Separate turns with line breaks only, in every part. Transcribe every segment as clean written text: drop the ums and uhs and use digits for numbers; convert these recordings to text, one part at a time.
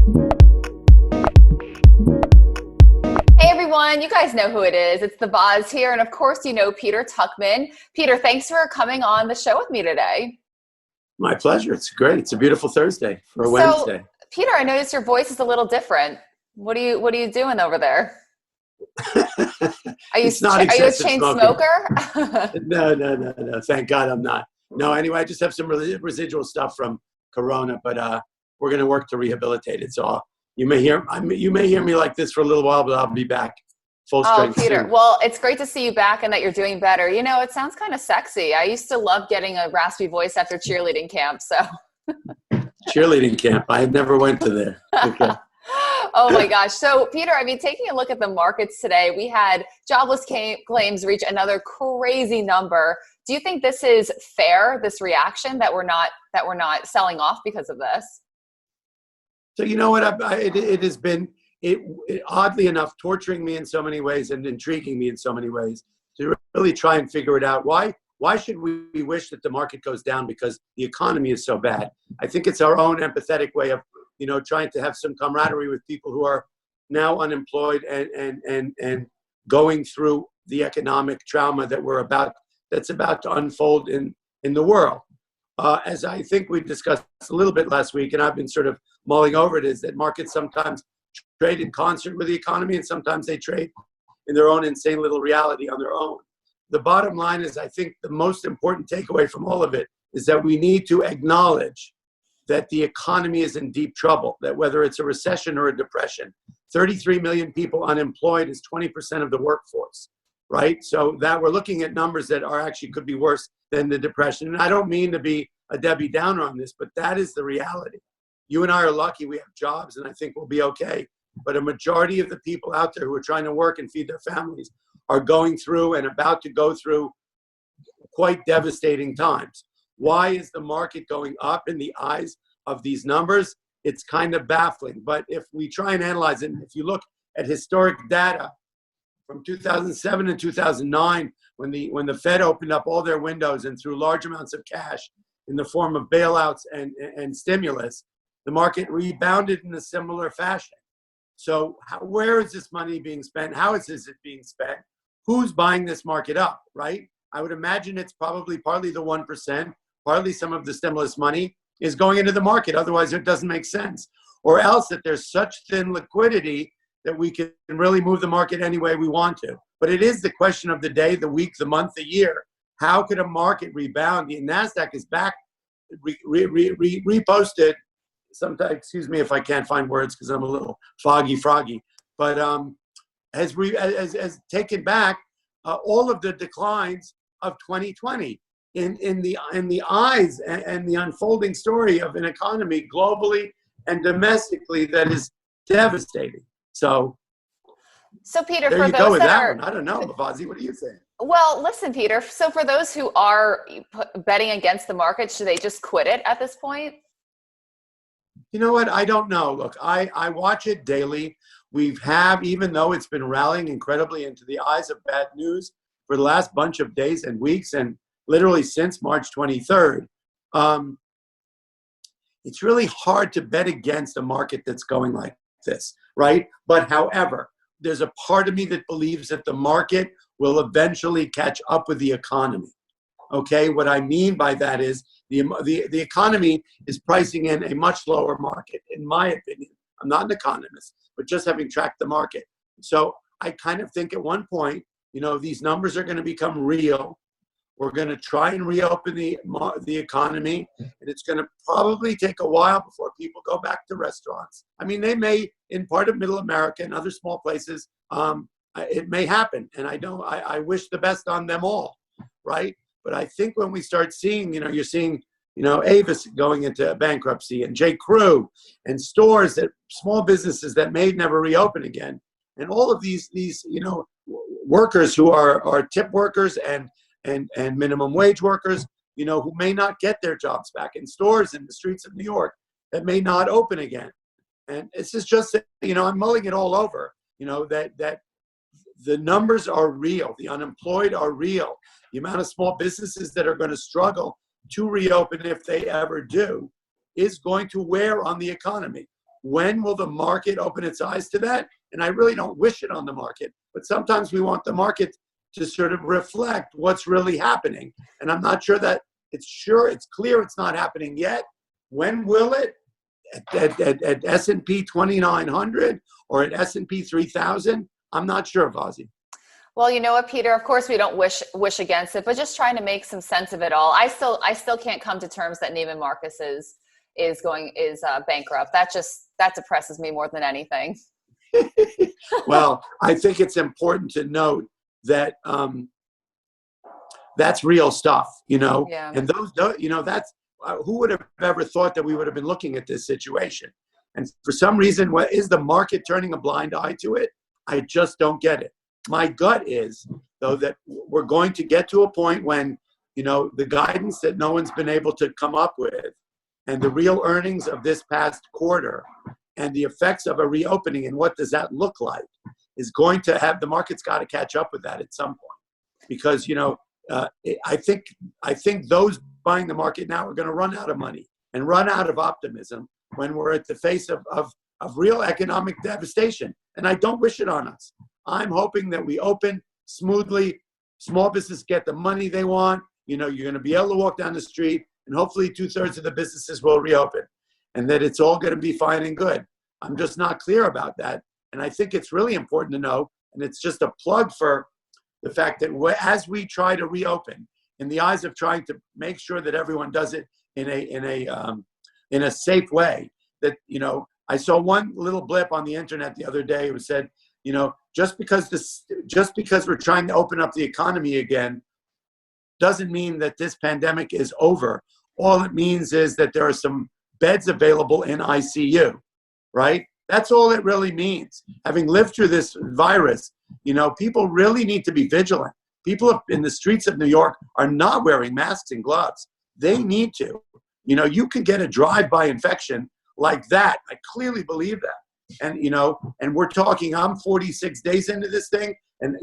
Hey everyone, you guys know who it is. It's the Boz here, and of course you know Peter Tuchman. Peter, thanks for coming on the show with me today.
My pleasure. It's great. It's a beautiful Thursday for a
So,
Wednesday.
Peter, I noticed your voice is a little different. What are you doing over there? Are you
It's not
are you a
excessive
chain
smoking.
smoker?
No, no, no, no. Thank God I'm not. No, anyway, I just have some residual stuff from Corona, but we're going to work to rehabilitate it. So you may hear me like this for a little while, but I'll be back full
Oh,
strength
Peter.
soon.
Well, it's great to see you back and that you're doing better. You know, it sounds kind of sexy. I used to love getting a raspy voice after cheerleading camp. So,
Cheerleading camp. I never went to there. Okay.
oh my gosh. So, Peter, I mean, taking a look at the markets today, we had jobless claims reach another crazy number. Do you think this is fair, this reaction that we're not selling off because of this?
So you know what? It has been oddly enough torturing me in so many ways and intriguing me in so many ways to really try and figure it out. Why should we wish that the market goes down because the economy is so bad? I think it's our own empathetic way of trying to have some camaraderie with people who are now unemployed and going through the economic trauma that's about to unfold in the world. As I think we discussed a little bit last week, and I've been sort of mulling over it, is that markets sometimes trade in concert with the economy, and sometimes they trade in their own insane little reality on their own. The bottom line is, I think the most important takeaway from all of it is that we need to acknowledge that the economy is in deep trouble, that whether it's a recession or a depression, 33 million people unemployed is 20% of the workforce, right? So that we're looking at numbers that are actually could be worse than the depression. And I don't mean to be a Debbie Downer on this, but that is the reality. You and I are lucky we have jobs, and I think we'll be okay. But a majority of the people out there who are trying to work and feed their families are going through and about to go through quite devastating times. Why is the market going up in the eyes of these numbers? It's kind of baffling. But if we try and analyze it, and if you look at historic data from 2007 and 2009, when the Fed opened up all their windows and threw large amounts of cash in the form of bailouts and stimulus, the market rebounded in a similar fashion. So where is this money being spent? How is it being spent? Who's buying this market up, right? I would imagine it's probably partly the 1%, partly some of the stimulus money is going into the market. Otherwise, it doesn't make sense. Or else that there's such thin liquidity that we can really move the market any way we want to. But it is the question of the day, the week, the month, the year. How could a market rebound? The NASDAQ is back, reposted. Sometimes, excuse me if I can't find words because I'm a little froggy, but has taken back all of the declines of 2020 in the eyes and the unfolding story of an economy globally and domestically that is devastating. So
Peter,
there
for
you go
those
with
that
that
are
one. I don't know, Bavazi, what do you think?
well, listen, Peter. So for those who are betting against the market, should they just quit it at this point?
You know what? I don't know. Look, I watch it daily. Even though it's been rallying incredibly into the eyes of bad news for the last bunch of days and weeks, and literally since March 23rd, it's really hard to bet against a market that's going like this, right? But however, there's a part of me that believes that the market will eventually catch up with the economy. Okay, what I mean by that is the economy is pricing in a much lower market, in my opinion. I'm not an economist, but just having tracked the market. So I kind of think at one point, these numbers are going to become real. We're going to try and reopen the economy, and it's going to probably take a while before people go back to restaurants. I mean, they may, in part of Middle America and other small places, it may happen, and I wish the best on them all, right? But I think when we start seeing, you're seeing, Avis going into bankruptcy and J. Crew and small businesses that may never reopen again, and all of these workers who are tip workers and minimum wage workers, who may not get their jobs back in stores in the streets of New York that may not open again. And it's just I'm mulling it all over, that the numbers are real. The unemployed are real. The amount of small businesses that are going to struggle to reopen if they ever do is going to wear on the economy. when will the market open its eyes to that? And I really don't wish it on the market, but sometimes we want the market to sort of reflect what's really happening. And I'm not sure that it's clear it's not happening yet. When will it? At S&P 2900 or at S&P 3000? I'm not sure, Vazi.
Well, you know what, Peter, of course we don't wish against it, but just trying to make some sense of it all. I still can't come to terms that Neiman Marcus is bankrupt. That depresses me more than anything.
Well, I think it's important to note that that's real stuff,
Yeah.
and those that's who would have ever thought that we would have been looking at this situation? And for some reason, what is the market turning a blind eye to it? I just don't get it. My gut is, though, that we're going to get to a point when, the guidance that no one's been able to come up with and the real earnings of this past quarter and the effects of a reopening and what does that look like is going to have the market's got to catch up with that at some point. Because, I think those buying the market now are going to run out of money and run out of optimism when we're at the face of real economic devastation. And I don't wish it on us. I'm hoping that we open smoothly, small businesses get the money they want. You're going to be able to walk down the street, and hopefully 2/3 of the businesses will reopen, and that it's all going to be fine and good. I'm just not clear about that. And I think it's really important to know, and it's just a plug for the fact that as we try to reopen, in the eyes of trying to make sure that everyone does it in a safe way, that, I saw one little blip on the internet the other day. It said, just because we're trying to open up the economy again doesn't mean that this pandemic is over. All it means is that there are some beds available in ICU, right? That's all it really means. Having lived through this virus, people really need to be vigilant. People in the streets of New York are not wearing masks and gloves. They need to. You can get a drive-by infection like that. I clearly believe that. And, and we're talking, I'm 46 days into this thing. And,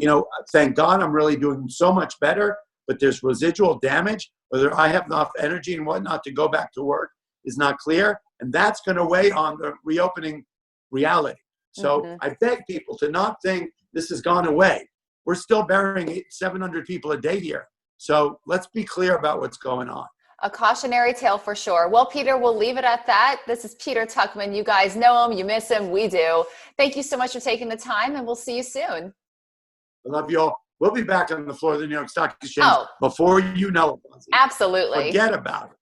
thank God I'm really doing so much better. But there's residual damage. Whether I have enough energy and whatnot to go back to work is not clear. And that's going to weigh on the reopening reality. So I beg people to not think this has gone away. We're still burying 700 people a day here. So let's be clear about what's going on.
A cautionary tale for sure. Well, Peter, we'll leave it at that. This is Peter Tuchman. You guys know him. You miss him. We do. Thank you so much for taking the time, and we'll see you soon.
I love you all. We'll be back on the floor of the New York Stock Exchange before you know it.
Absolutely.
Forget about it.